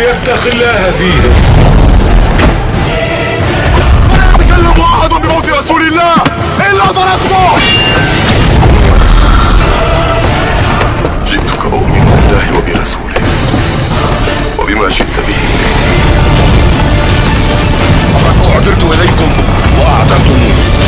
فليتق الله فيهم. لا يتكلم أحد بموت رسول الله إلا ضربته. جئتك أؤمن بالله وبرسوله وبما جئت به فقد أعذرت إليكم وأعذرتموني.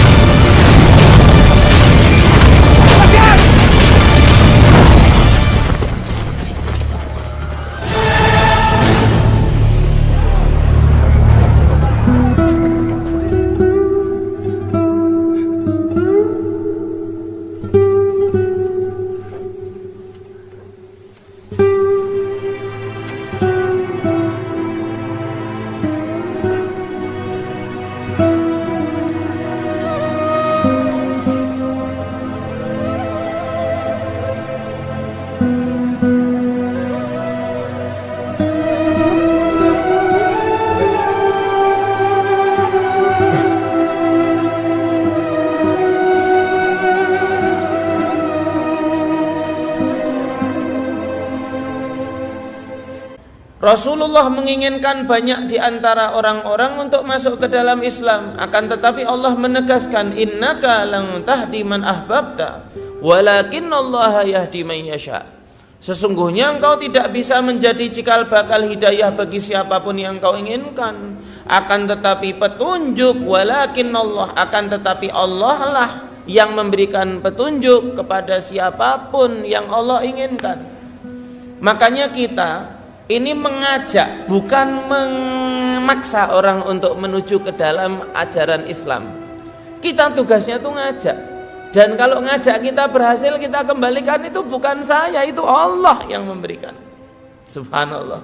Rasulullah menginginkan banyak di antara orang-orang untuk masuk ke dalam Islam, akan tetapi Allah menegaskan innaka lan tahdi man ahbabta walakinnallaha yahdi man yasha. Sesungguhnya engkau tidak bisa menjadi cikal bakal hidayah bagi siapapun yang engkau inginkan, akan tetapi petunjuk walakinnallah, akan tetapi Allah lah yang memberikan petunjuk kepada siapapun yang Allah inginkan. Makanya kita ini mengajak, bukan memaksa orang untuk menuju ke dalam ajaran Islam. Kita tugasnya itu ngajak. Dan kalau ngajak kita berhasil, kita kembalikan itu bukan saya, itu Allah yang memberikan. Subhanallah.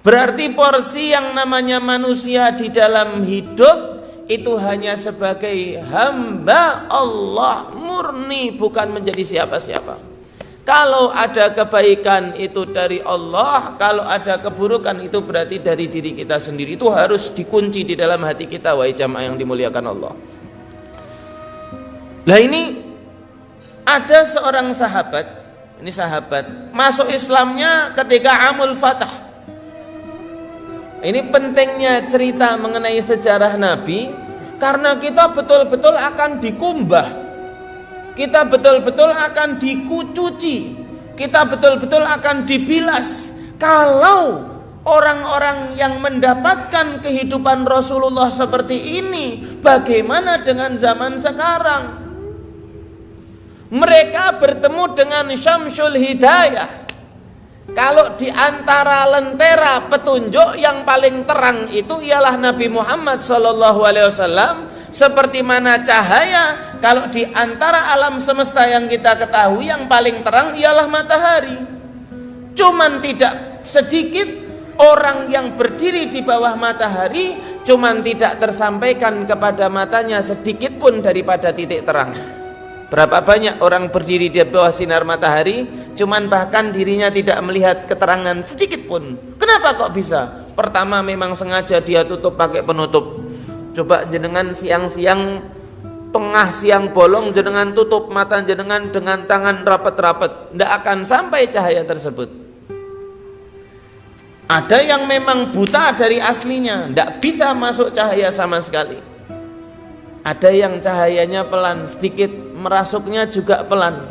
Berarti porsi yang namanya manusia di dalam hidup itu hanya sebagai hamba Allah murni, bukan menjadi siapa-siapa. Kalau ada kebaikan itu dari Allah, kalau ada keburukan itu berarti dari diri kita sendiri. Itu harus dikunci di dalam hati kita, wahai jamaah yang dimuliakan Allah. Lah ini ada seorang sahabat, ini sahabat masuk Islamnya ketika Amul Fatah. Ini pentingnya cerita mengenai sejarah Nabi, karena kita betul-betul akan dikumbah. Kita betul-betul akan dikucuci, kita betul-betul akan dibilas. Kalau orang-orang yang mendapatkan kehidupan Rasulullah seperti ini, bagaimana dengan zaman sekarang? Mereka bertemu dengan Syamsul Hidayah. Kalau di antara lentera petunjuk yang paling terang itu ialah Nabi Muhammad SAW. Seperti mana cahaya, kalau di antara alam semesta yang kita ketahui yang paling terang ialah matahari. Cuman tidak sedikit orang yang berdiri di bawah matahari, cuman tidak tersampaikan kepada matanya sedikit pun daripada titik terang. Berapa banyak orang berdiri di bawah sinar matahari, cuman bahkan dirinya tidak melihat keterangan sedikit pun. Kenapa kok bisa? Pertama, memang sengaja dia tutup pakai penutup. Coba jenengan siang-siang, tengah siang bolong, jenengan tutup mata jenengan dengan tangan rapat-rapat, tidak akan sampai cahaya tersebut. Ada yang memang buta dari aslinya, tidak bisa masuk cahaya sama sekali. Ada yang cahayanya pelan, sedikit merasuknya juga pelan.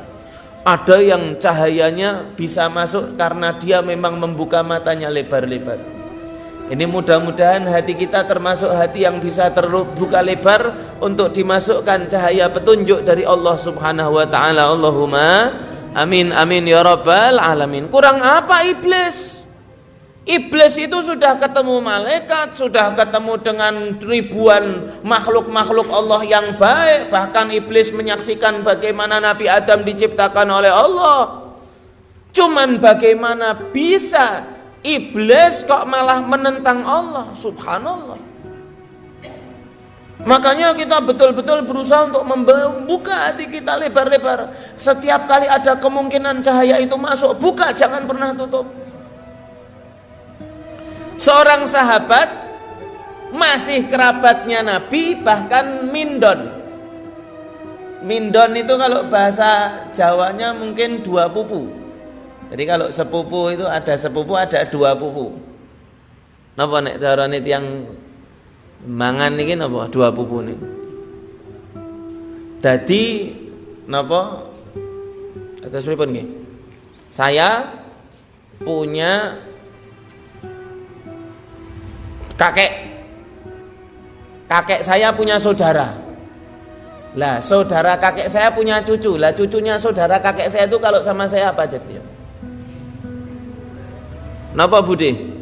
Ada yang cahayanya bisa masuk karena dia memang membuka matanya lebar-lebar. Ini mudah-mudahan hati kita termasuk hati yang bisa terbuka lebar untuk dimasukkan cahaya petunjuk dari Allah Subhanahu wa taala. Allahumma amin amin ya rabbal alamin. Kurang apa iblis? Iblis itu sudah ketemu malaikat, sudah ketemu dengan ribuan makhluk-makhluk Allah yang baik. Bahkan iblis menyaksikan bagaimana Nabi Adam diciptakan oleh Allah. Cuman bagaimana bisa iblis kok malah menentang Allah? Subhanallah. Makanya kita betul-betul berusaha untuk membuka hati kita lebar-lebar. Setiap kali ada kemungkinan cahaya itu masuk, buka, jangan pernah tutup. Seorang sahabat masih kerabatnya Nabi, bahkan Mindon. Mindon itu kalau bahasa Jawanya mungkin dua pupu. Jadi kalau sepupu itu ada sepupu, ada dua pupu. Napa nek carane tiyang mangan niki napa dua pupu niki. Dadi napa atas pripun nggih? Saya punya kakek saya punya saudara. Lah saudara kakek saya punya cucu. Lah cucunya saudara kakek saya itu kalau sama saya apa jadi? Napa Budi?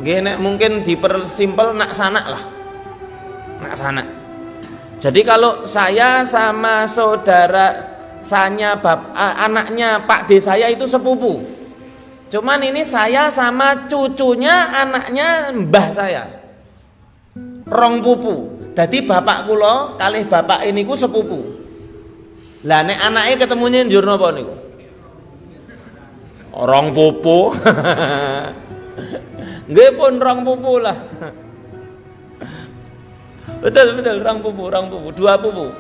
Nggih nek mungkin dipersimpel nak sanak lah. Nak sanak. Jadi kalau saya sama saudara anaknya Pak D saya itu sepupu. Cuman ini saya sama cucunya anaknya mbah saya. Rong pupu. Jadi bapak kula kalih bapak ini ku sepupu. Lah nek anake ketemunya njur napa niku? Rong pupu. Nggih pun rong pupu lah. Betul rong pupu, dua pupu.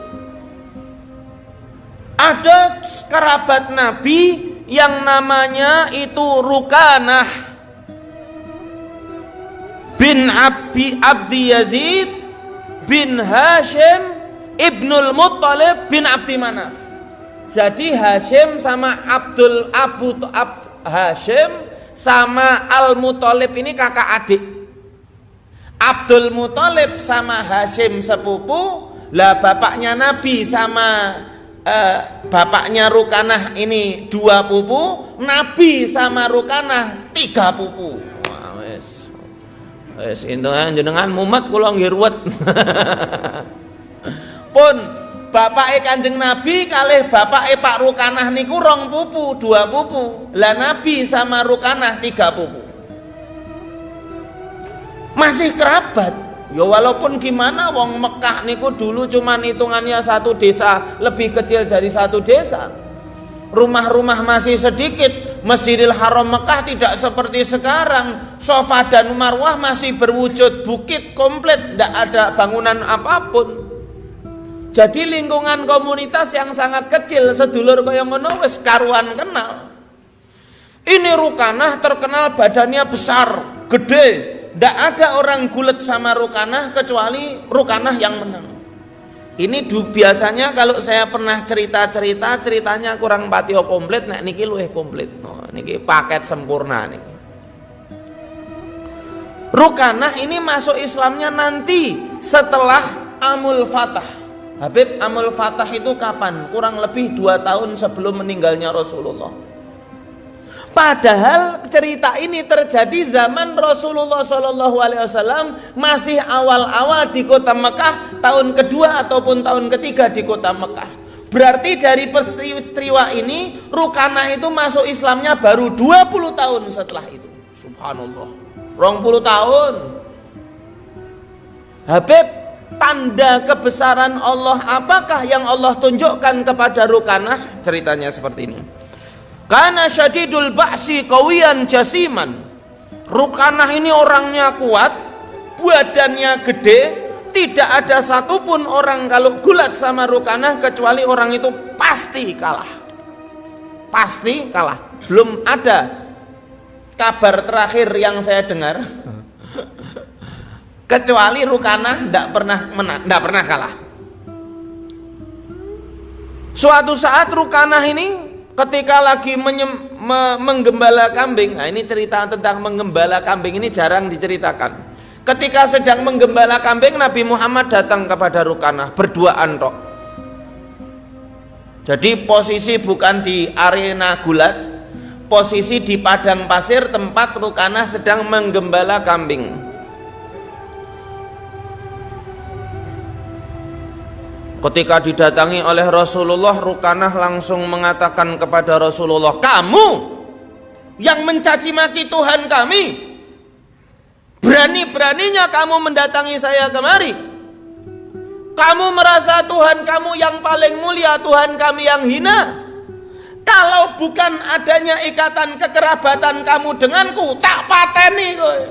Ada kerabat Nabi yang namanya itu Rukanah bin Abdi Yazid bin Hashim Ibnul Muttalib bin Abdi Manaf. Jadi Hashim sama Hashim sama Al Muttalib ini kakak adik. Abdul Muttalib sama Hashim sepupu. Lah bapaknya Nabi sama bapaknya Rukanah ini dua pupu. Nabi sama Rukanah tiga pupu. Wah, wes intinya jenengan mumet kula nggih ruwet. Pun bapake Kanjeng Nabi kalih bapake Pak Rukanah niku rong pupu, dua pupu. Lah Nabi sama Rukanah tiga pupu. Masih kerabat. Ya walaupun gimana wong Mekah niku dulu cuman hitungannya satu desa, lebih kecil dari satu desa. Rumah-rumah masih sedikit. Masjidil Haram Mekah tidak seperti sekarang. Safa dan Marwah masih berwujud bukit komplit, tidak ada bangunan apapun. Jadi lingkungan komunitas yang sangat kecil, sedulur kaya ngono wis karuan kenal. Ini Rukanah terkenal badannya besar, gede. Tidak ada orang gulet sama Rukanah kecuali Rukanah yang menang. Ini biasanya kalau saya pernah ceritanya kurang patio komplit, nek niki luwih komplit. Oh, niki paket sempurna niki. Rukanah ini masuk Islamnya nanti setelah Amul Fatah. Habib Amul Fatah itu kapan? Kurang lebih 2 tahun sebelum meninggalnya Rasulullah. Padahal cerita ini terjadi zaman Rasulullah SAW masih awal-awal di kota Mekah, tahun kedua ataupun tahun ketiga di kota Mekah. Berarti dari peristiwa ini Rukanah itu masuk Islamnya baru 20 tahun setelah itu. Subhanallah. 20 tahun. Habib, tanda kebesaran Allah apakah yang Allah tunjukkan kepada Rukanah? Ceritanya seperti ini. Karena syadidul ba'si qawiyan jasiman. Rukanah ini orangnya kuat, badannya gede, tidak ada satupun orang kalau gulat sama Rukanah kecuali orang itu pasti kalah. Pasti kalah. Belum ada kabar terakhir yang saya dengar kecuali Rukanah tidak pernah kalah. Suatu saat Rukanah ini ketika lagi menggembala kambing, nah ini cerita tentang menggembala kambing ini jarang diceritakan. Ketika sedang menggembala kambing, Nabi Muhammad datang kepada Rukanah berduaan tok. Jadi posisi bukan di arena gulat, posisi di padang pasir tempat Rukanah sedang menggembala kambing. Ketika didatangi oleh Rasulullah, Rukanah langsung mengatakan kepada Rasulullah, "Kamu yang mencaci maki Tuhan kami, berani-beraninya kamu mendatangi saya kemari. Kamu merasa Tuhan kamu yang paling mulia, Tuhan kami yang hina. Kalau bukan adanya ikatan kekerabatan kamu denganku, tak pateni kowe.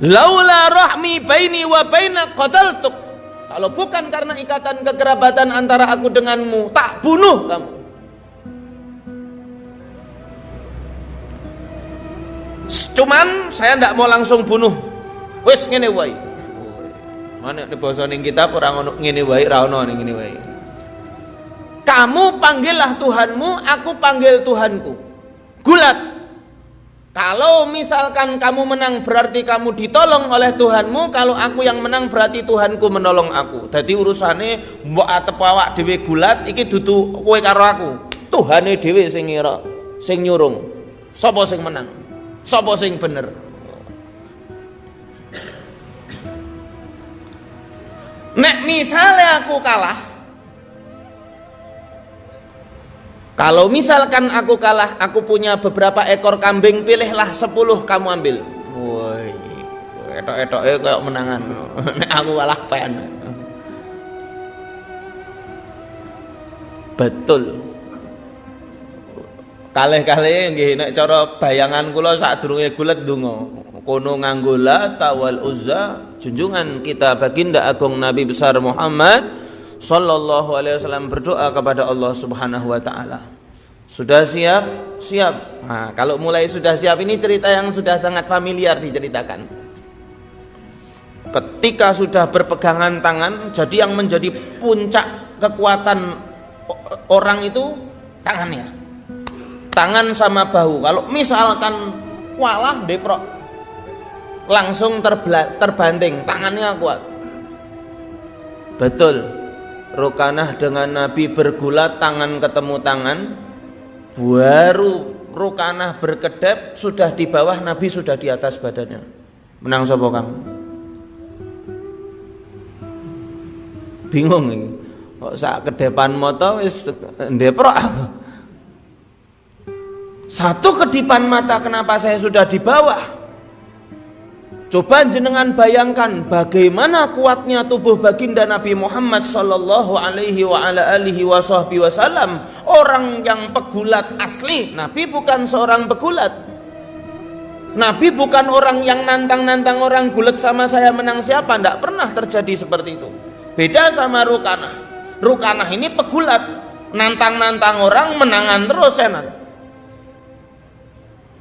Laula rahmi baini wa bainak qataltuk." Kalau bukan karena ikatan kekerabatan antara aku denganmu, tak bunuh kamu. Cuman saya ndak mau langsung bunuh. Wis ngene wae. Mana di basa ning kitab ora ono ngene wae, ra ono ning ngene wae. Kamu panggillah Tuhanmu, aku panggil Tuhanku. Gulat. Kalau misalkan kamu menang berarti kamu ditolong oleh Tuhanmu, kalau aku yang menang berarti Tuhanku menolong aku. Dadi urusane mbok atep awak dhewe gulat iki dudu kowe karo aku. Tuhane dhewe sing ngira, sing nyurung. Sapa sing menang? Sapa sing bener? Nek misalnya aku kalah, kalau misalkan aku kalah, aku punya beberapa ekor kambing, pilihlah 10 kamu ambil. Woi, etok-etoknya kayak menangan. Nek aku kalah pen. Betul. Kalih-kalih nggih nek cara bayangan kula sadurunge gulet ndonga. Kono nganggo Lat wal Uzza, junjungan kita baginda agung Nabi besar Muhammad sallallahu alaihi wasallam berdoa kepada Allah Subhanahu wa taala. Sudah siap? Siap. Nah, kalau mulai sudah siap ini cerita yang sudah sangat familiar diceritakan. Ketika sudah berpegangan tangan, jadi yang menjadi puncak kekuatan orang itu tangannya. Tangan sama bahu. Kalau misalkan walah deprok, langsung terbanting, tangannya kuat. Betul. Rukanah dengan Nabi bergulat, tangan ketemu tangan. Baru Rukanah berkedap, sudah di bawah, Nabi sudah di atas badannya. Menang sapa kamu? Bingung ini. Kok sak kedepan moto wis ndeprok aku. Satu kedipan mata kenapa saya sudah di bawah? Coba jenengan bayangkan bagaimana kuatnya tubuh baginda Nabi Muhammad sallallahu alaihi wa ala alihi wasallam, orang yang pegulat asli. Nabi bukan seorang pegulat. Nabi bukan orang yang nantang-nantang orang, gulat sama saya menang siapa, tidak pernah terjadi seperti itu. Beda sama Rukanah. Rukanah ini pegulat, nantang-nantang orang, menangan terus enak.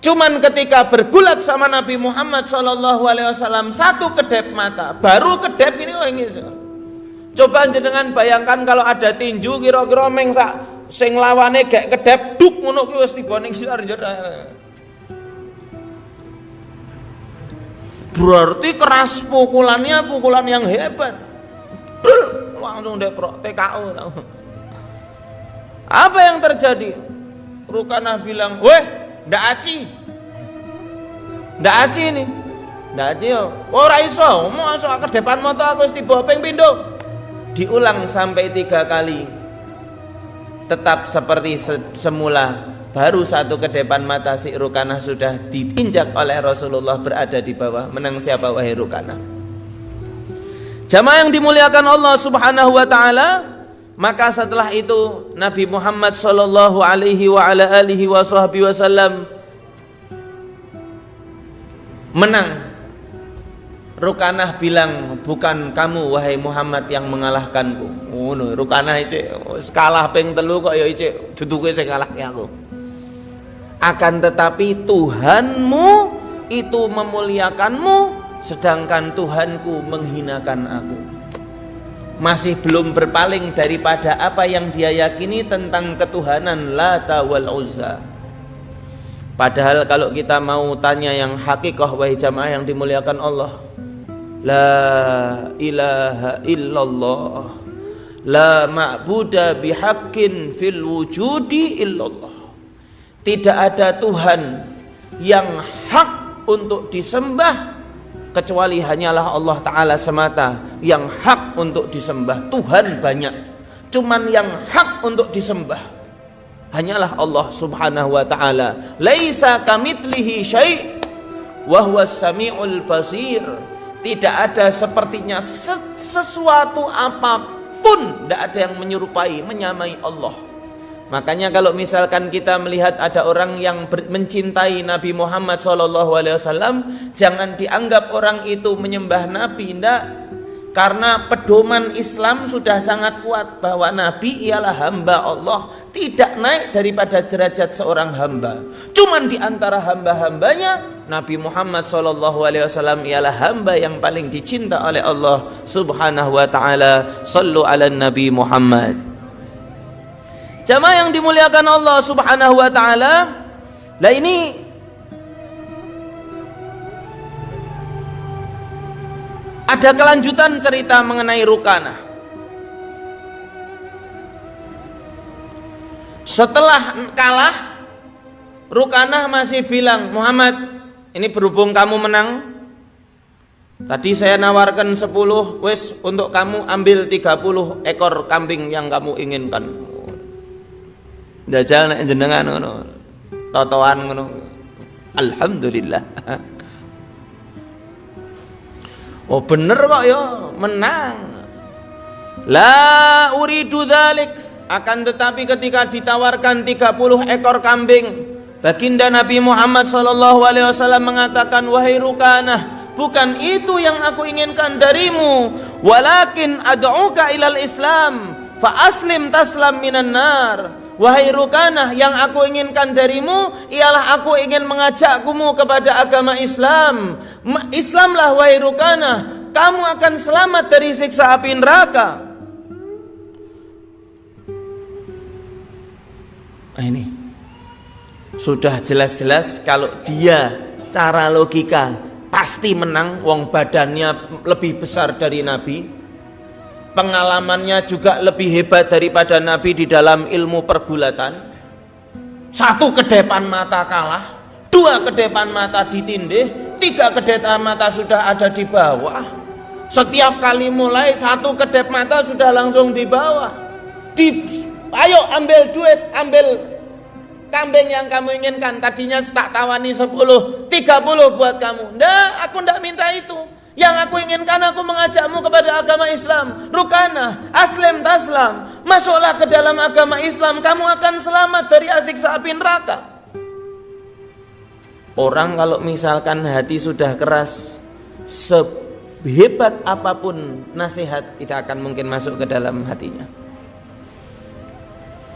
Cuman ketika bergulat sama Nabi Muhammad sallallahu alaihi wasallam, satu kedep mata, baru kedep ini ini. Coba jenengan bayangkan kalau ada tinju kira-kira mengsak sing lawane gak kedep duk ngono ki wis tiba ning sisar njero. Berarti keras pukulannya, pukulan yang hebat. Langsung deprok TKO. Apa yang terjadi? Rukanah bilang, "Weh, ndak aci ini, ndak aci yo. Ora iso, mosok kedepan moto aku wis tiba ping pindho." Diulang sampai 3 kali. Tetap seperti semula. Baru satu kedepan mata si Rukanah sudah diinjak oleh Rasulullah, berada di bawah. Menang siapa wahai Rukanah? Jamaah yang dimuliakan Allah Subhanahu wa taala, maka setelah itu Nabi Muhammad sallallahu alaihi wa ala alihi wasallam menang. Rukanah bilang, "Bukan kamu wahai Muhammad yang mengalahkanku." Ngono, Rukanah iki kalah ping 3 kok ya iki dudu kowe sing ngalahke aku. Akan tetapi Tuhanmu itu memuliakanmu, sedangkan Tuhanku menghinakan aku. Masih belum berpaling daripada apa yang dia yakini tentang ketuhanan Lat wal Uzza. Padahal kalau kita mau tanya yang hakikah wahai jamaah yang dimuliakan Allah, la ilaha illallah, la ma'buda bihaqqin fil wujudi illallah. Tidak ada Tuhan yang hak untuk disembah kecuali hanyalah Allah Ta'ala semata yang hak untuk disembah. Tuhan banyak, cuman yang hak untuk disembah hanyalah Allah Subhanahu wa Ta'ala. Laisa kamitslihi syai' wa huwas samiul basir. Tidak ada sepertinya sesuatu apapun, tidak ada yang menyerupai, menyamai Allah. Makanya kalau misalkan kita melihat ada orang yang mencintai Nabi Muhammad SAW, jangan dianggap orang itu menyembah Nabi, tidak. Karena pedoman Islam sudah sangat kuat bahwa Nabi ialah hamba Allah, tidak naik daripada derajat seorang hamba. Cuman di antara hamba-hambanya, Nabi Muhammad SAW ialah hamba yang paling dicinta oleh Allah Subhanahu wa taala. Sallu ala Nabi Muhammad. Jamaah yang dimuliakan Allah Subhanahu wa taala, lah ini ada kelanjutan cerita mengenai Rukanah. Setelah kalah, Rukanah masih bilang, Muhammad, ini berhubung kamu menang, tadi saya nawarkan 10, wes untuk kamu ambil 30 ekor kambing yang kamu inginkan. Dajal nek jenengan ngono. Totoan ngono. Alhamdulillah. Oh bener kok ya, menang. La uridu dzalik, akan tetapi ketika ditawarkan 30 ekor kambing, baginda Nabi Muhammad SAW mengatakan, wahai Rukanah, bukan itu yang aku inginkan darimu, walakin ad'uka ilal Islam fa aslim taslam minan nar. Wahai Rukanah, yang aku inginkan darimu ialah aku ingin mengajakmu kepada agama Islam. Islamlah wahai Rukanah, kamu akan selamat dari siksa api neraka. Ini sudah jelas-jelas kalau dia cara logika pasti menang, wong badannya lebih besar dari Nabi. Pengalamannya juga lebih hebat daripada Nabi di dalam ilmu pergulatan. 1 kedepan mata kalah, 2 kedepan mata ditindih, 3 kedepan mata sudah ada di bawah. Setiap kali mulai 1 kedep mata sudah langsung di bawah. Ayo ambil duit, ambil kambing yang kamu inginkan. Tadinya tak tawani 10, 30 buat kamu. Nggak, aku ndak minta itu. Yang aku inginkan, aku mengajakmu kepada agama Islam. Rukanah, aslim taslam, masuklah ke dalam agama Islam, kamu akan selamat dari siksa api neraka. Orang kalau misalkan hati sudah keras, sehebat apapun nasihat tidak akan mungkin masuk ke dalam hatinya.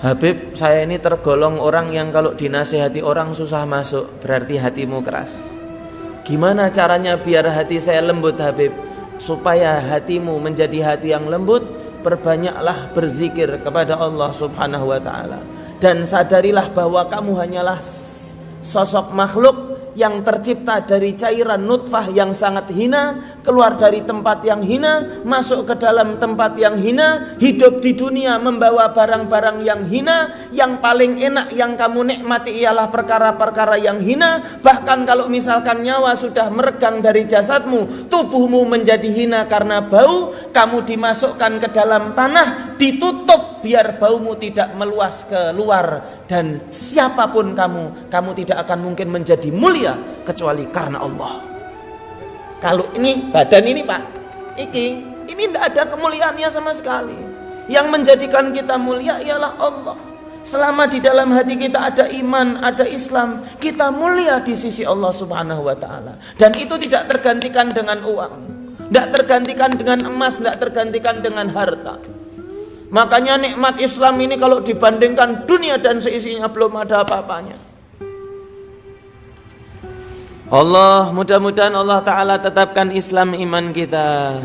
Habib, saya ini tergolong orang yang kalau dinasihati orang susah masuk, berarti hatimu keras. Gimana caranya biar hati saya lembut, Habib? Supaya hatimu menjadi hati yang lembut, perbanyaklah berzikir kepada Allah Subhanahu wa taala. Dan sadarilah bahwa kamu hanyalah sosok makhluk yang tercipta dari cairan nutfah yang sangat hina, keluar dari tempat yang hina, masuk ke dalam tempat yang hina, hidup di dunia membawa barang-barang yang hina. Yang paling enak yang kamu nikmati ialah perkara-perkara yang hina. Bahkan kalau misalkan nyawa sudah meregang dari jasadmu, tubuhmu menjadi hina karena bau, kamu dimasukkan ke dalam tanah, ditutup biar baumu tidak meluas keluar. Dan siapapun kamu tidak akan mungkin menjadi mulia kecuali karena Allah. Kalau ini badan ini Pak, ini tidak ada kemuliaannya sama sekali. Yang menjadikan kita mulia ialah Allah. Selama di dalam hati kita ada iman, ada Islam, kita mulia di sisi Allah Subhanahu wa taala. Dan itu tidak tergantikan dengan uang, tidak tergantikan dengan emas, tidak tergantikan dengan harta. Makanya nikmat Islam ini kalau dibandingkan dunia dan seisinya belum ada apa-apanya. Allah, mudah-mudahan Allah Ta'ala tetapkan Islam iman kita,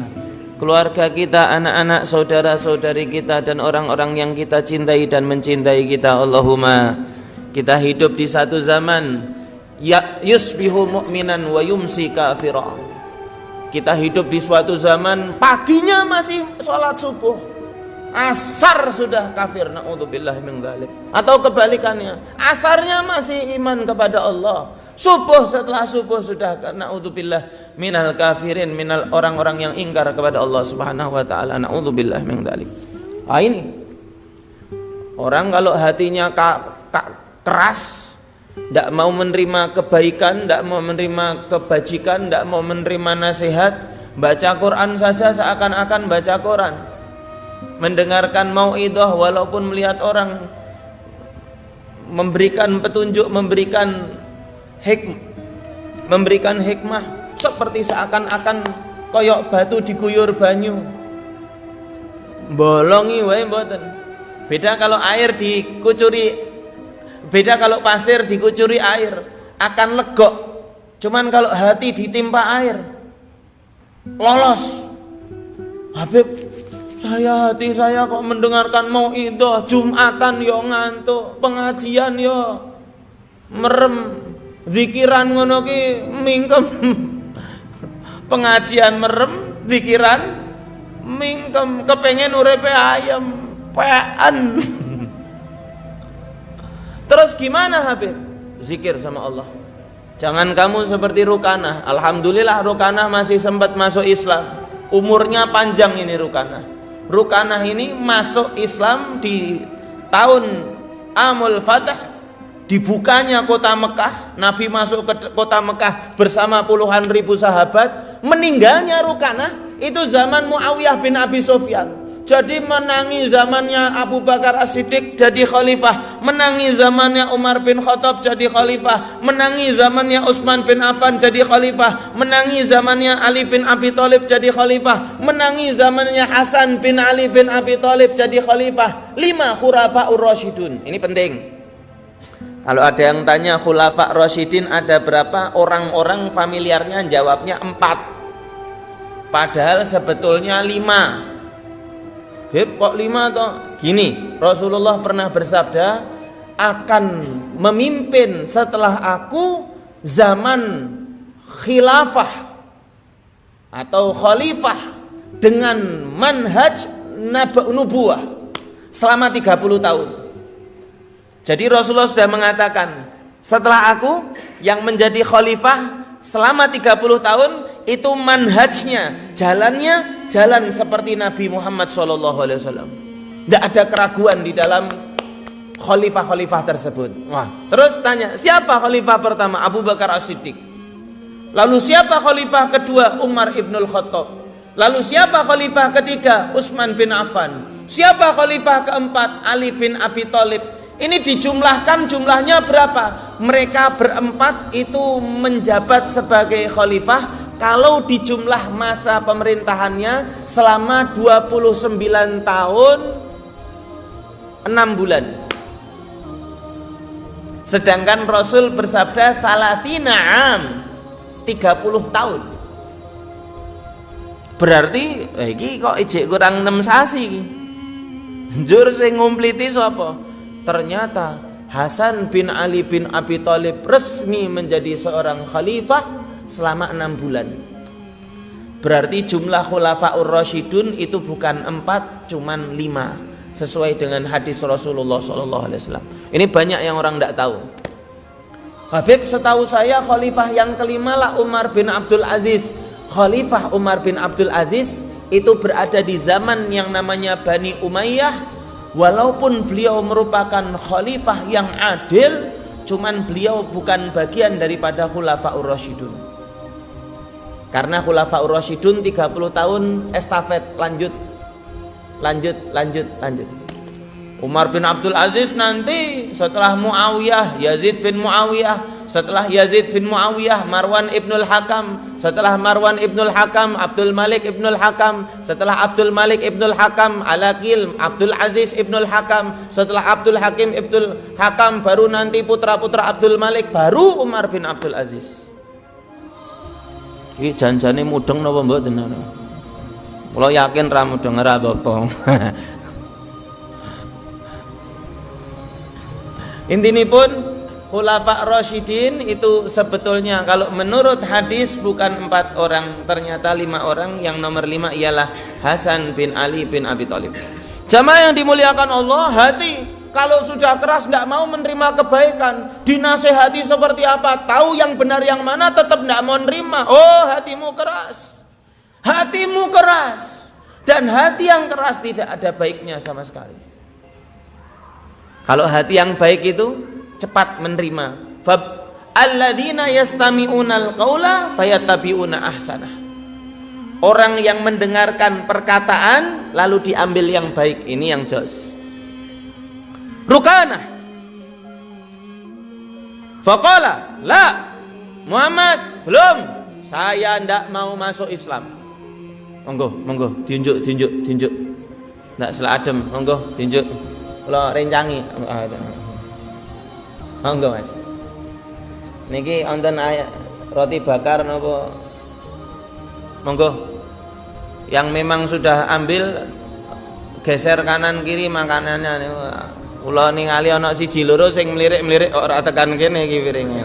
keluarga kita, anak-anak, saudara-saudari kita, dan orang-orang yang kita cintai dan mencintai kita. Allahumma, kita hidup di satu zaman yusbihu mu'minan wa yumsi kafira. Kita hidup di suatu zaman paginya masih sholat subuh, asar sudah kafir, na'udzubillah min dzalik. Atau kebalikannya, asarnya masih iman kepada Allah, subuh setelah subuh sudah na'udzubillah minal kafirin, minal orang-orang yang ingkar kepada Allah Subhanahu wa taala, na'udzubillah min dzalik. Ini orang kalau hatinya keras, tidak mau menerima kebaikan, tidak mau menerima kebajikan, tidak mau menerima nasihat, baca Quran saja seakan-akan baca Quran, mendengarkan mauidhah walaupun melihat orang memberikan petunjuk, memberikan hikmah seperti seakan-akan koyok batu diguyur banyu. Bolongi wae mboten. Beda kalau air dikucuri, beda kalau pasir dikucuri air, akan legok. Cuman kalau hati ditimpa air, lolos. Habib, hati saya kok mendengarkan mauidhah Jumatan yo ngantuk, pengajian yo merem, zikiran ngono ki mingkem. Pengajian merem, zikiran mingkem, kepengen urepe ayam, pean. Terus gimana Habib? Zikir sama Allah. Jangan kamu seperti Rukanah. Alhamdulillah Rukanah masih sempat masuk Islam. Umurnya panjang ini Rukanah. Rukanah ini masuk Islam di tahun Amul Fatah, dibukanya kota Mekah. Nabi masuk ke kota Mekah bersama puluhan ribu sahabat. Meninggalnya Rukanah itu zaman Muawiyah bin Abi Sufyan. Jadi menangi zamannya Abu Bakar As-Siddiq jadi khalifah, menangi zamannya Umar bin Khattab jadi khalifah, menangi zamannya Utsman bin Affan jadi khalifah, menangi zamannya Ali bin Abi Thalib jadi khalifah, menangi zamannya Hasan bin Ali bin Abi Thalib jadi khalifah. 5 khulafaur rasyidun. Ini penting. Kalau ada yang tanya khulafa rasyidin ada berapa, orang-orang familiarnya jawabnya 4. Padahal sebetulnya 5. Beb, kok 5 toh? Gini, Rasulullah pernah bersabda, akan memimpin setelah aku zaman khilafah atau khalifah dengan manhaj nubuwah selama 30 tahun. Jadi Rasulullah sudah mengatakan, setelah aku yang menjadi khalifah selama 30 tahun itu manhajnya, jalannya jalan seperti Nabi Muhammad SAW. Tidak ada keraguan di dalam khalifah-khalifah tersebut. Wah, terus tanya, siapa khalifah pertama? Abu Bakar As-Siddiq. Lalu siapa khalifah kedua? Umar ibnul Khattab. Lalu siapa khalifah ketiga? Utsman bin Affan. Siapa khalifah keempat? Ali bin Abi Thalib. Ini dijumlahkan jumlahnya berapa? Mereka berempat itu menjabat sebagai khalifah kalau dijumlah masa pemerintahannya selama 29 tahun 6 bulan. Sedangkan Rasul bersabda 30 am, 30 tahun. Berarti iki kok ijek kurang 6 sasi. Njur sing ngumpliti sapa? Ternyata Hasan bin Ali bin Abi Thalib resmi menjadi seorang khalifah selama 6 bulan. Berarti jumlah khulafaur rasyidun itu bukan 4, cuman 5, sesuai dengan hadis Rasulullah SAW. Ini banyak yang orang tidak tahu. Habib, setahu saya khalifah yang kelima lah Umar bin Abdul Aziz. Khalifah Umar bin Abdul Aziz itu berada di zaman yang namanya Bani Umayyah. Walaupun beliau merupakan khalifah yang adil, cuman beliau bukan bagian daripada khulafaur rasyidun. Karena khulafaur rasyidun 30 tahun estafet, lanjut. Umar bin Abdul Aziz nanti setelah Muawiyah, Yazid bin Muawiyah, setelah Yazid bin Muawiyah, Marwan ibnul Hakam, setelah Marwan ibnul Hakam, Abdul Malik ibnul Hakam, setelah Abdul Malik ibnul Hakam, Al-Aqil, Abdul Aziz ibnul Hakam, setelah Abdul Hakim ibnul Hakam, baru nanti putra-putra Abdul Malik, baru Umar bin Abdul Aziz. Iki janjane mudeng napa mboten? Kula yakin ra mudeng ora apa-apa. Intinipun khulafa rasyidin itu sebetulnya kalau menurut hadis bukan 4 orang, ternyata 5 orang. Yang nomor 5 ialah Hasan bin Ali bin Abi Thalib. Jamaah yang dimuliakan Allah, hati kalau sudah keras tidak mau menerima kebaikan, dinasehati seperti apa, tahu yang benar yang mana, tetap tidak mau menerima. Oh, hatimu keras. Hatimu keras. Dan hati yang keras tidak ada baiknya sama sekali. Kalau hati yang baik itu cepat menerima. Alladzina yastami'unal qaula fayattabi'una ahsanah. Orang yang mendengarkan perkataan lalu diambil yang baik, ini yang jos. Rukanah faqala la Muhammad, belum, saya tidak mau masuk Islam. monggo diunjuk. Ndak selak adem, monggo diunjuk. Kula rencangi. Monggo Mas. Niki wonten roti bakar napa? Monggo. Yang memang sudah ambil geser kanan kiri makanannya. Kula ningali ana siji loro sing mlirik-mlirik ora tekan kene iki piringe.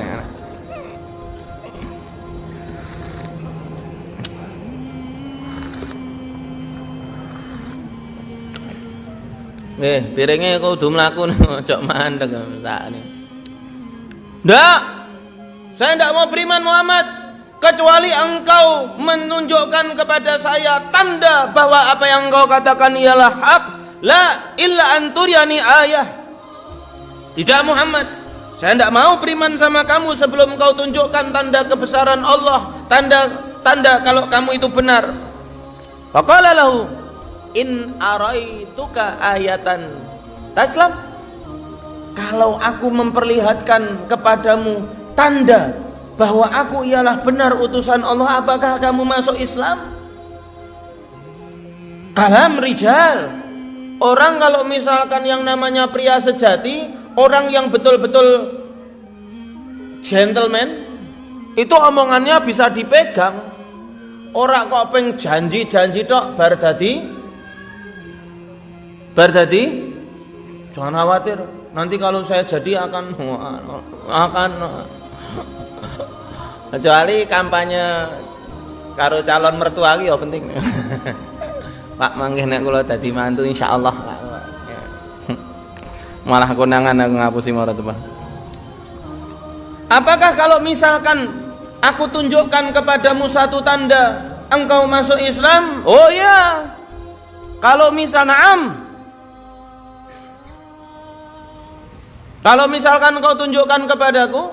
Piringe kudu mlaku ojo mandeg sakne. Ndak. Saya tidak mau beriman Muhammad kecuali engkau menunjukkan kepada saya tanda bahwa apa yang engkau katakan ialah hak. La illa anturiani ayah. Tidak Muhammad, saya tidak mau beriman sama kamu sebelum kau tunjukkan tanda kebesaran Allah, tanda kalau kamu itu benar. Faqala lahu in araituka ayatan taslam. Kalau aku memperlihatkan kepadamu tanda bahwa aku ialah benar utusan Allah, apakah kamu masuk Islam? Kalam rijal. Orang kalau misalkan yang namanya pria sejati, orang yang betul-betul gentleman, itu omongannya bisa dipegang. Ora kok peng janji-janji tok bar dadi. Jangan khawatir, nanti kalau saya jadi akan kecuali kampanye karo calon mertua iki ya penting. Pak mangke nek kula dadi mantu insyaallah. Malah konangan aku ngapusi marah tuh, Pak. Apakah kalau misalkan aku tunjukkan kepadamu satu tanda engkau masuk Islam? Oh ya. Kalau misalkan kau tunjukkan kepadaku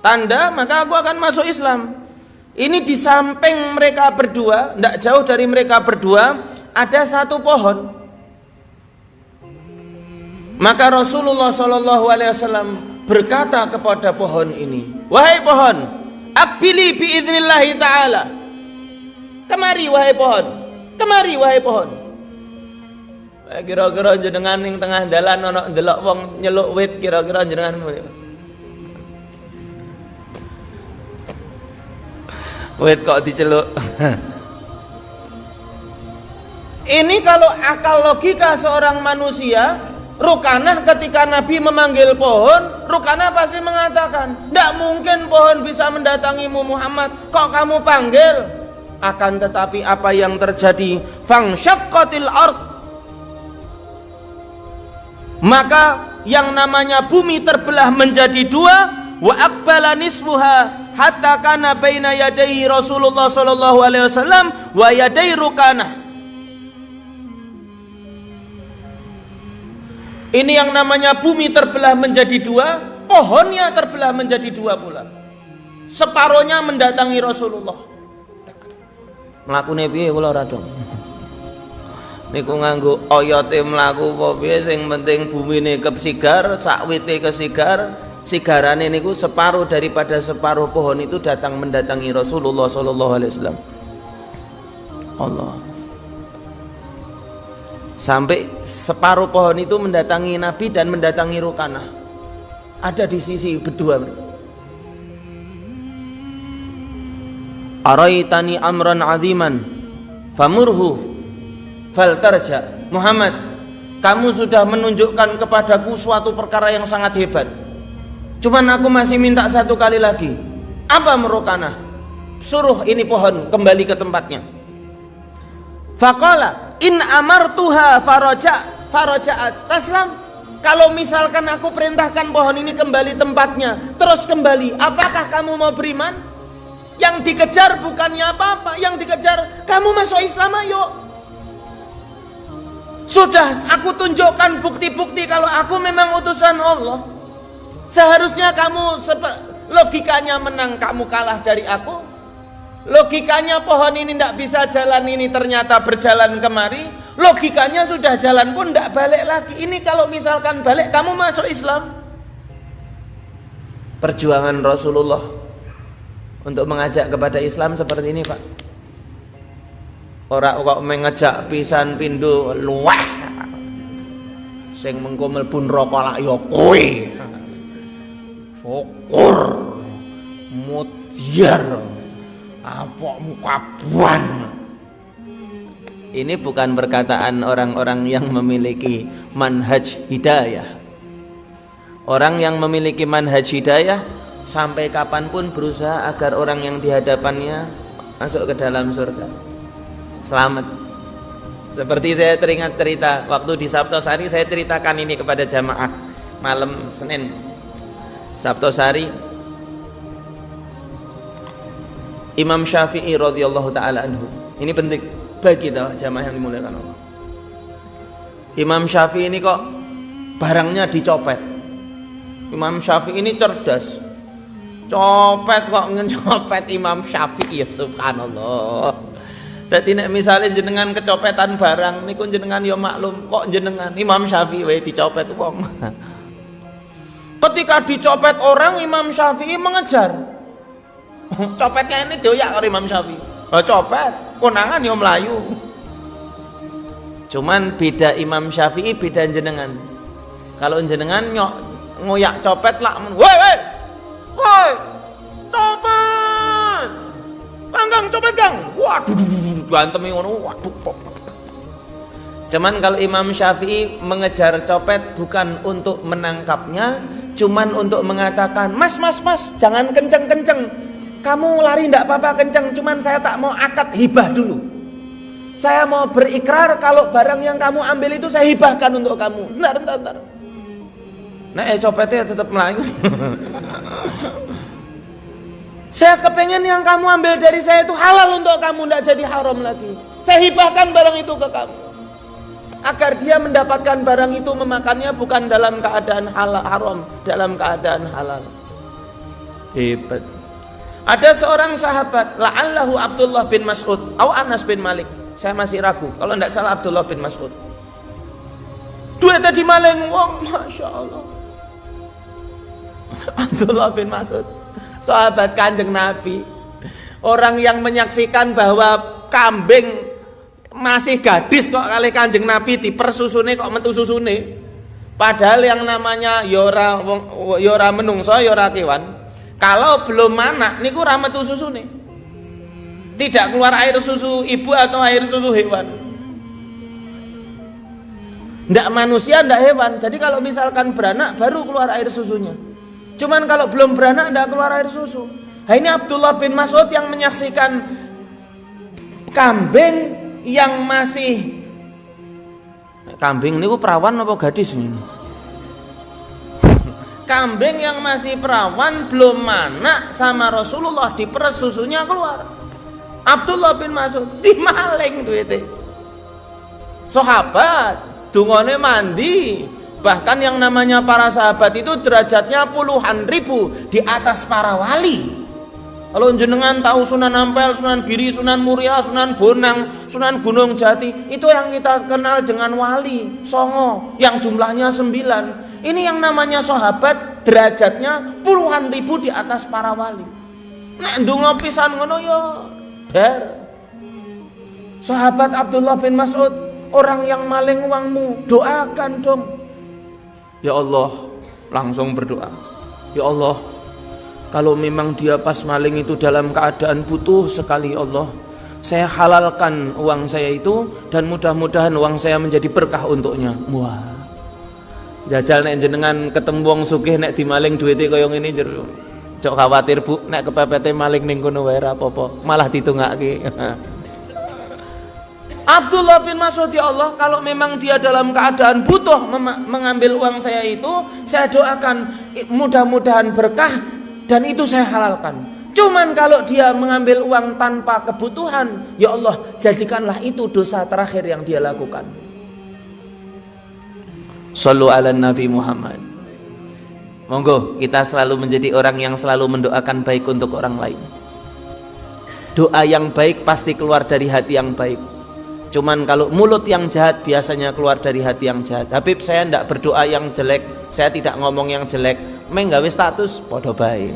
tanda, maka aku akan masuk Islam. Ini di samping mereka berdua, tidak jauh dari mereka berdua, ada satu pohon. Maka Rasulullah SAW berkata kepada pohon ini, wahai pohon, akbili biidznillahi ta'ala. Kemari wahai pohon, kemari wahai pohon. Kira-kira jenengan ning tengah dalan ana ndelok wong nyeluk wit, kira-kira jenengan wit kok diceluk. Ini kalau akal logika seorang manusia, Rukanah ketika Nabi memanggil pohon, Rukanah pasti mengatakan, tidak mungkin pohon bisa mendatangimu Muhammad, kok kamu panggil? Akan tetapi apa yang terjadi? Fangsyaqqatil ard. Maka yang namanya bumi terbelah menjadi dua. Wa aqbala nisfuha hatta kana baina yadayhi Rasulullah sallallahu alaihi wasallam wa yaday Rukanah. Ini yang namanya bumi terbelah menjadi dua, pohonnya terbelah menjadi dua pula. Separohnya mendatangi Rasulullah. Mlakune piye kula ora dong. Niku nganggo oyote mlaku apa piye, sing penting bumine kesigar, sakwite kesigar. Sigarane niku separuh daripada separuh pohon itu datang mendatangi Rasulullah sallallahu alaihi wasallam. Allah. Sampai separuh pohon itu mendatangi Nabi dan mendatangi Rukanah. Ada di sisi berdua. Araitani amran aziman famurhu faltarja. Muhammad, kamu sudah menunjukkan kepadaku suatu perkara yang sangat hebat. Cuman aku masih minta satu kali lagi. Apa Rukanah? Suruh ini pohon kembali ke tempatnya. Faqala in amartuha faraja'at taslam. Kalau misalkan aku perintahkan pohon ini kembali tempatnya, terus kembali, apakah kamu mau beriman? Yang dikejar bukannya apa-apa, yang dikejar kamu masuk Islam ayo. Sudah aku tunjukkan bukti-bukti kalau aku memang utusan Allah. Seharusnya kamu logikanya menang, kamu kalah dari aku. Logikanya pohon ini tidak bisa jalan, ini ternyata berjalan kemari. Logikanya sudah jalan pun tidak balik lagi. Ini kalau misalkan balik, kamu masuk Islam. Perjuangan Rasulullah untuk mengajak kepada Islam seperti ini, Pak. Ora kok mengejak pisan pindho luweh. Sing mengko mlebu neraka lak ya kowe. Syukur. Mutiar. Apokmu kabuan. Ini bukan perkataan orang-orang yang memiliki manhaj hidayah. Orang yang memiliki manhaj hidayah sampai kapanpun berusaha agar orang yang dihadapannya masuk ke dalam surga, selamat. Seperti saya teringat cerita waktu di Sabtosari, saya ceritakan ini kepada jamaah malam Senin Sabtosari. Imam Syafi'i radhiyallahu taala anhu, ini penting bagi jamaah yang dimuliakan Allah. Imam Syafi'i ini kok barangnya dicopet. Imam Syafi'i ini cerdas. Copet kok ngecopet Imam Syafi'i, ya subhanallah. Dadi nek misale jenengan kecopetan barang niku jenengan ya maklum, kok jenengan Imam Syafi'i wae dicopet wong. Ketika dicopet orang, Imam Syafi'i mengejar. Copetnya ini doyak karo Imam Syafi'i. Oh, copet, konangan ya melayu. Cuman beda Imam Syafi'i, beda jenengan. Kalau jenengan ngoyak copet lah, woi, copet, Kang, copet Kang, waduh, berantem ngono, waduh. Cuman kalau Imam Syafi'i mengejar copet bukan untuk menangkapnya, cuman untuk mengatakan, mas, jangan kenceng, kamu lari ndak apa-apa kenceng, cuman saya tak mau akad hibah dulu. Saya mau berikrar kalau barang yang kamu ambil itu saya hibahkan untuk kamu. Bentar. Nah, copetnya tetap melayu. Saya kepengen yang kamu ambil dari saya itu halal untuk kamu, tidak jadi haram lagi. Saya hibahkan barang itu ke kamu, agar dia mendapatkan barang itu, memakannya bukan dalam keadaan haram, dalam keadaan halal. Hebat. Ada seorang sahabat, la'allahu Abdullah bin Mas'ud atau Anas bin Malik, saya masih ragu, kalau tidak salah Abdullah bin Mas'ud. Duitnya dimaling wong, masya Allah. Abdullah bin Mas'ud, sahabat Kanjeng Nabi, orang yang menyaksikan bahwa kambing masih gadis kok kali Kanjeng Nabi dipersusune kok metu susune, padahal yang namanya yora menungso yora kewan, kalau belum anak niku ra metu susune, tidak keluar air susu ibu atau air susu hewan, ndak manusia ndak hewan. Jadi kalau misalkan beranak baru keluar air susunya. Cuman kalau belum beranak tidak keluar air susu. Nah, ini Abdullah bin Mas'ud yang menyaksikan kambing yang masih, kambing ini perawan apa gadis ini? Kambing yang masih perawan belum anak sama Rasulullah diperes susunya keluar. Abdullah bin Mas'ud dimaling duitnya. Sahabat dungone mandi. Bahkan yang namanya para sahabat itu derajatnya puluhan ribu di atas para wali. Kalau jenengan tahu Sunan Ampel, Sunan Giri, Sunan Muria, Sunan Bonang, Sunan Gunung Jati, itu yang kita kenal dengan wali Songo yang jumlahnya 9. Ini yang namanya sahabat derajatnya puluhan ribu di atas para wali. Nek ndonga pisan ngono ya der. Sahabat Abdullah bin Mas'ud, orang yang maling uangmu, doakan dong. Ya Allah, langsung berdoa. Ya Allah, kalau memang dia pas maling itu dalam keadaan butuh sekali, Allah, saya halalkan uang saya itu dan mudah-mudahan uang saya menjadi berkah untuknya. Wah, jajal nek jenengan ketemu wong sugih nek dimaling duwite kaya ngene jero. Cok khawatir Bu, nek kepepete maling ning kono wae ra apa-apa, malah ditungake. Abdullah bin Mas'ud, ya Allah, kalau memang dia dalam keadaan butuh mengambil uang saya itu, saya doakan mudah-mudahan berkah dan itu saya halalkan. Cuman kalau dia mengambil uang tanpa kebutuhan, ya Allah, jadikanlah itu dosa terakhir yang dia lakukan. Shallu ala Nabi Muhammad. Monggo kita selalu menjadi orang yang selalu mendoakan baik untuk orang lain. Doa yang baik pasti keluar dari hati yang baik. Cuman kalau mulut yang jahat biasanya keluar dari hati yang jahat. Habib, saya tidak berdoa yang jelek, saya tidak ngomong yang jelek, menggawe status podo baik.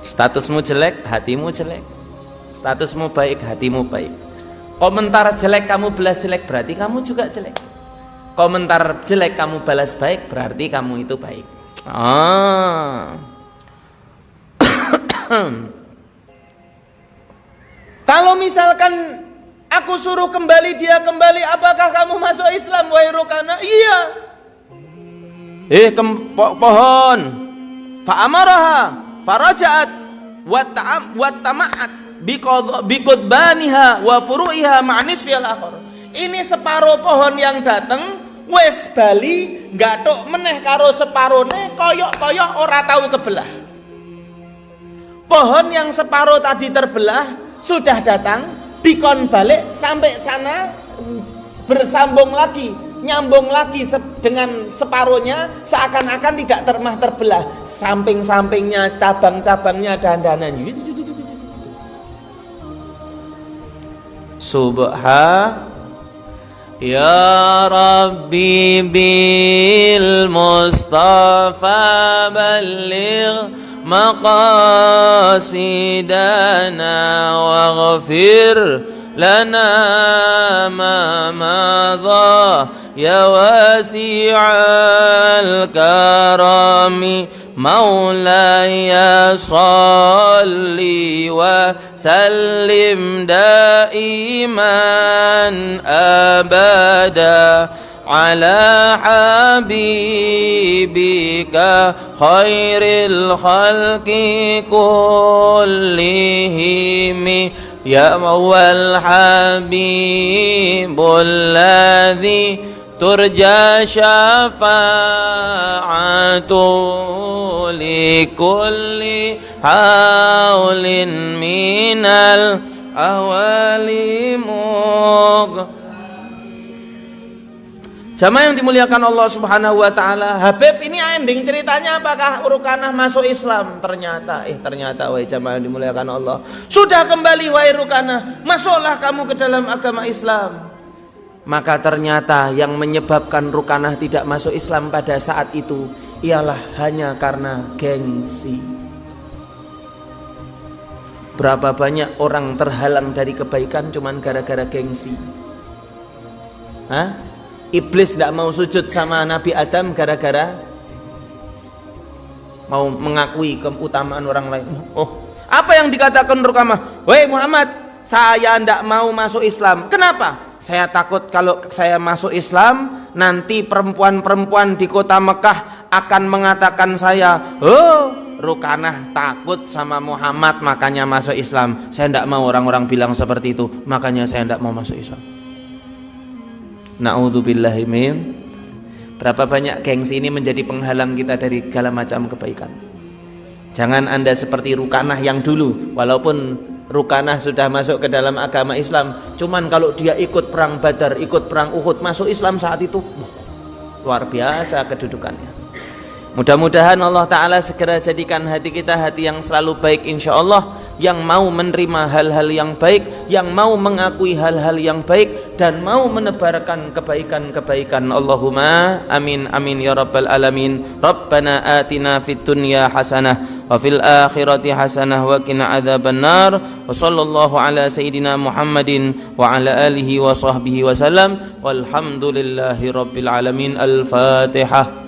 Statusmu jelek, hatimu jelek. Statusmu baik, hatimu baik. Komentar jelek kamu balas jelek, berarti kamu juga jelek. Komentar jelek kamu balas baik, berarti kamu itu baik. Kalau misalkan aku suruh kembali, dia kembali, apakah kamu masuk Islam wahai Rukana? Iya. Pohon fa'amaraha faraja'at wa tama'at biqudbaniha wa furu'iha ma'nis fil akhir. Ini separuh pohon yang dateng wes bali gathuk meneh karo separone koyok-koyok ora tahu kebelah. Pohon yang separuh tadi terbelah sudah datang, dikon balik sampai sana, bersambung lagi, nyambung lagi dengan separuhnya, seakan-akan tidak terbelah, samping-sampingnya, cabang-cabangnya, dandanannya. Ya Rabbi bil Mustafa balligh maqasidana waghfir lana ma madha ya wasi'al karami maulaya salli wa sallim daiman abada ala habibika khairil khalqi kullihim ya mawal habibul ladzi turja syafa'atu li kulli haulin minal awali Jamaah yang dimuliakan Allah Subhanahu wa taala, Habib ini ending ceritanya apakah Rukanah masuk Islam? Ternyata wahai jamaah yang dimuliakan Allah, sudah kembali wahai Rukanah, masuklah kamu ke dalam agama Islam. Maka ternyata yang menyebabkan Rukanah tidak masuk Islam pada saat itu ialah hanya karena gengsi. Berapa banyak orang terhalang dari kebaikan cuman gara-gara gengsi. Iblis tidak mau sujud sama Nabi Adam gara-gara mau mengakui keutamaan orang lain. Apa yang dikatakan Rukamah? Wahai Muhammad, saya tidak mau masuk Islam. Kenapa? Saya takut kalau saya masuk Islam, nanti perempuan-perempuan di kota Mekah akan mengatakan saya, Rukanah takut sama Muhammad makanya masuk Islam. Saya tidak mau orang-orang bilang seperti itu, makanya saya tidak mau masuk Islam. Na'udzubillahi min. Berapa banyak gengsi ini menjadi penghalang kita dari segala macam kebaikan. Jangan Anda seperti Rukanah yang dulu, walaupun Rukanah sudah masuk ke dalam agama Islam, cuman kalau dia ikut perang Badar, ikut perang Uhud, masuk Islam saat itu luar biasa kedudukannya. Mudah-mudahan Allah Ta'ala segera jadikan hati kita hati yang selalu baik insya Allah, yang mau menerima hal-hal yang baik, yang mau mengakui hal-hal yang baik, dan mau menebarkan kebaikan-kebaikan. Allahumma amin amin ya rabbal alamin. Rabbana atina fid dunya hasanah wa fil akhirati hasanah wa qina adzabannar. Wa sallallahu ala sayyidina Muhammadin wa ala alihi wa sahbihi wa sallam. Walhamdulillahi rabbil alamin. Al-Fatihah.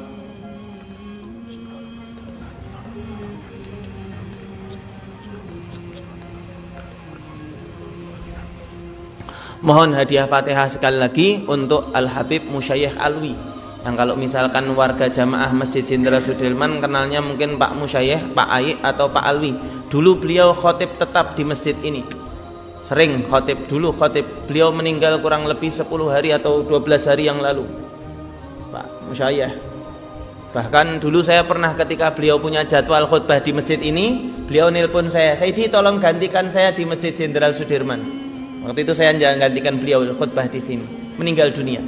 Mohon hadiah Fatihah sekali lagi untuk Al-Habib Musyayikh Alwi, yang kalau misalkan warga jamaah Masjid Jenderal Sudirman kenalnya mungkin Pak Musyayikh, Pak Aik atau Pak Alwi. Dulu beliau khotib tetap di masjid ini, sering khotib. Dulu khotib, beliau meninggal kurang lebih 10 hari atau 12 hari yang lalu, Pak Musyayikh. Bahkan dulu saya pernah ketika beliau punya jadwal khutbah di masjid ini, beliau nelpon saya, Saidi tolong gantikan saya di Masjid Jenderal Sudirman. Waktu itu saya jangan gantikan beliau khutbah di sini, meninggal dunia.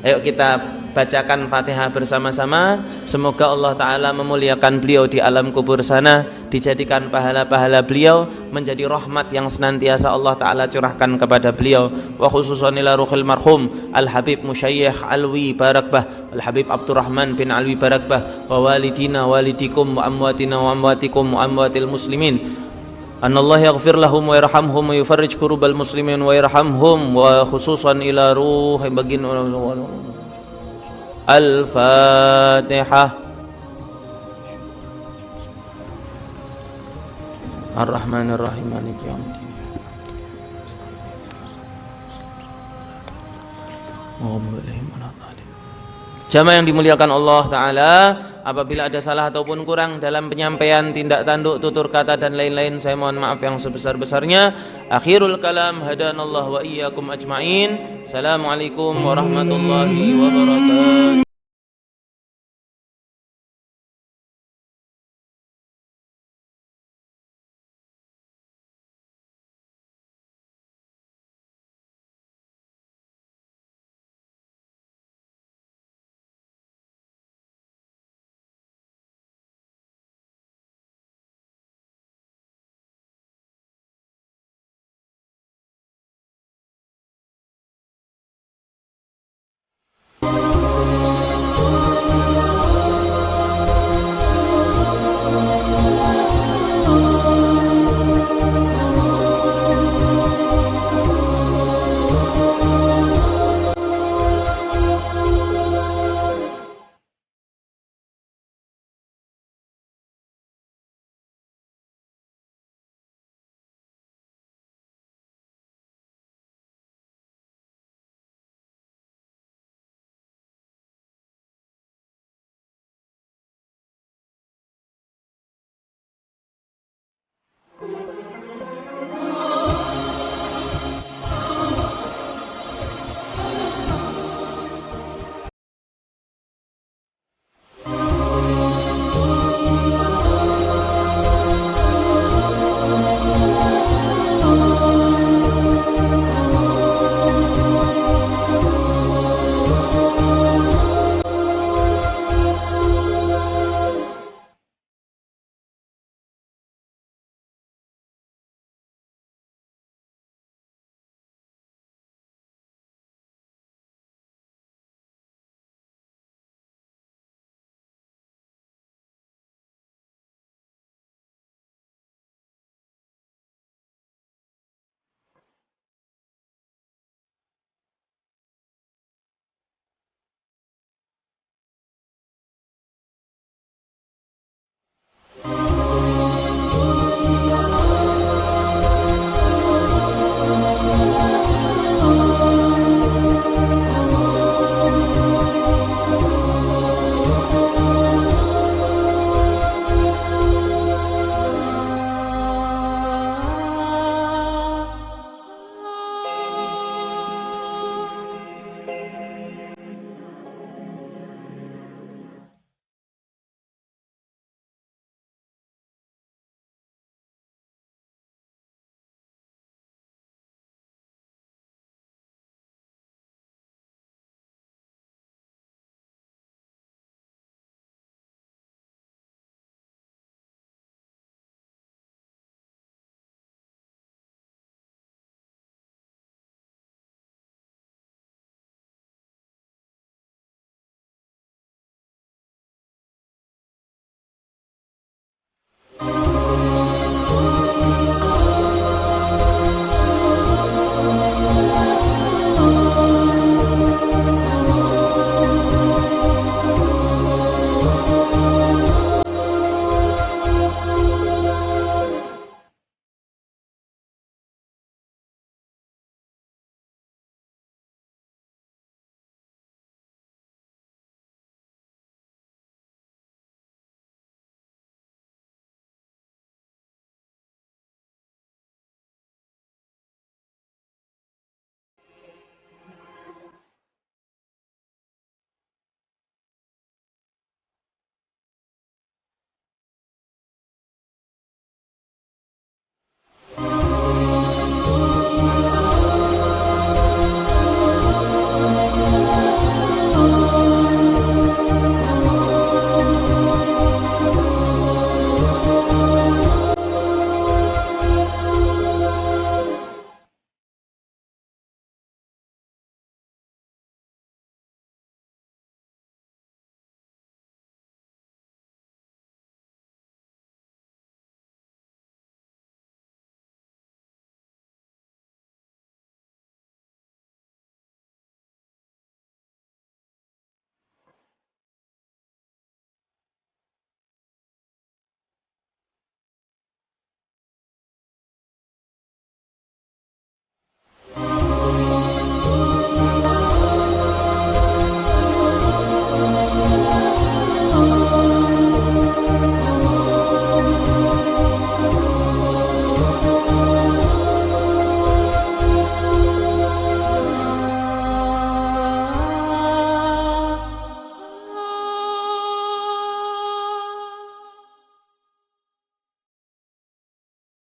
Ayo kita bacakan Fatihah bersama-sama. Semoga Allah Ta'ala memuliakan beliau di alam kubur sana, dijadikan pahala-pahala beliau menjadi rahmat yang senantiasa Allah Ta'ala curahkan kepada beliau. Wa khususan ila ruhil marhum Al-Habib Musyayikh Alwi Barakbah, Al-Habib Abdurrahman bin Alwi Barakbah, wa walidina walidikum wa amwatina wa amwatikum wa amwatil muslimin. Allah yaghfir lahum wa yarhamhum wa yufarrij kurubal muslimin wa yarhamhum wa khususan ila ruh bagin Al-Fatihah. Ar-Rahmanir Rahim Maliki Yaumiddin. Jamaah yang dimuliakan Allah Ta'ala, apabila ada salah ataupun kurang dalam penyampaian, tindak tanduk, tutur kata dan lain-lain, saya mohon maaf yang sebesar-besarnya. Akhirul kalam, hadanallahu wa iyyakum ajma'in. Assalamualaikum warahmatullahi wabarakatuh.